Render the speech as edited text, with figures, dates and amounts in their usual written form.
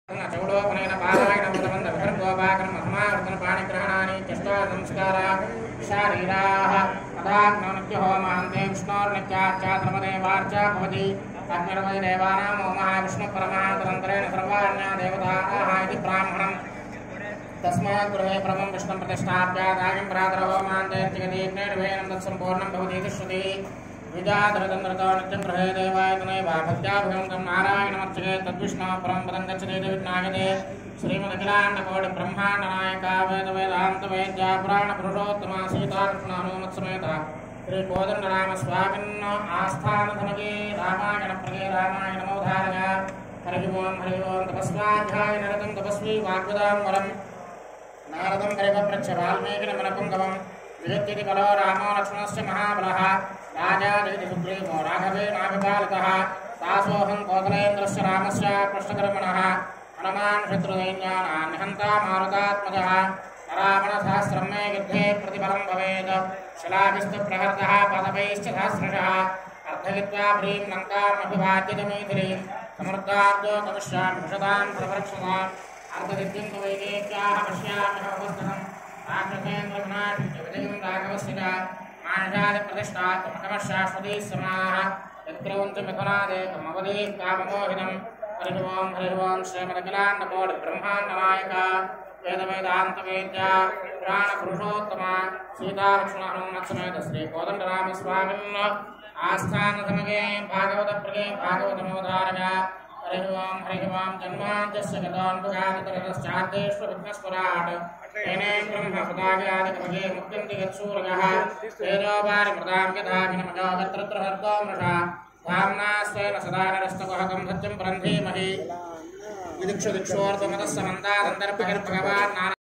चौडोपनयन पारायण मृतबंध विभर्गोपाकर्म महावर्तन पाणिग्रहणानि चष्टा संस्कारा शारीराः अदाग्नोनित्य होमान्ते विष्णोर्नित्याच्चाद्रमदेवार्चा भवति अग्निर्वैदेवानां ओमः विष्णुपरमान्तरन्तरेण सर्वाण्या देवताः इति ब्राह्मणम् तस्मात् गृहे परमं विष्णुं प्रतिष्ठाप्य दायं प्रातरो होमान्तेर्जगदीर्णेर्वेनं तत्सम्पूर्णं भवति इति श्रुतिः विजातरतन्द्रतो नित्यं गृहे देवायतने वा भक्त्याभिगमं नारायणमर्चके तद्विष्णोः परं पदं गच्छति विज्ञायते श्रीमदखिलाण्डकोटिब्रह्माण्डनायका वेदवेदान्तवेद्या पुराणपुरुषोत्तमा सीताकृष्णानुमत्समेत श्रीकोदण्डरामस्वामिन् आस्थानधनगे रामायणप्रिये रामायणमोधारय हरिः ओं तपस्वाध्याय निरतं तपस्वी वाग्वदां वरं नारदं परिपप्रच्छ वाल्मीकिनमनपुङ्गवं विजयति बलो रामो लक्ष्मणस्य महाबलः राजा देति सुग्रीवो राघवेणाभिपालकः दासोऽहं कोसलेन्द्रस्य रामस्य पृष्ठकर्मणः हनुमान् शत्रुदैन्यानां निहन्ता मारुतात्मजः रावणसहस्रं मे युद्धे प्रतिफलं भवेत् शिलाभिस्तु प्रहर्तः पदवैश्च सहस्रशः अर्धयित्वा भ्रीं लङ्कामभिवाद्यतमेथिरीं समृद्धार्दो गमिष्यामि विशतां प्रवर्क्षताम् अर्धसिद्धिं तु वैदेह्याः पश्यामि अवस्थितम् राक्षसेन्द्रविनाशं विजयं राघवस्य च मानसादिप्रतिष्ठात्मकमशाश्वती समाः यत्क्रौञ्च मिथुनादेकमवधीः काममोहिनम् हरिः ओं श्रीमदखिलाण्डकोटिब्रह्माण्डनायका वेदवेदान्तवेद्या पुराणपुरुषोत्तमा सीतालक्ष्मणहनुमत्समेत श्रीकोदण्डरामस्वामिन् आस्थानसमये भागवतप्रिये भागवतमोधारय हरिः ओं जन्माद्यस्य गतान्धुगादितरतश्चाद्येष्व विघ्नस्वराट् तेने ब्रह्मसुताव्यादिकमगे मुक्तिं यत्सूरयः तेजोवारिमृतां यथा विनमयो यत्र हर्तो मृषा धाम्ना स्वेन सदा नरस्तकुहकं सत्यं ब्रह्मीमहि विदिक्षुदिक्षोऽर्थमतः समन्तादन्तर्बहिर्भगवान्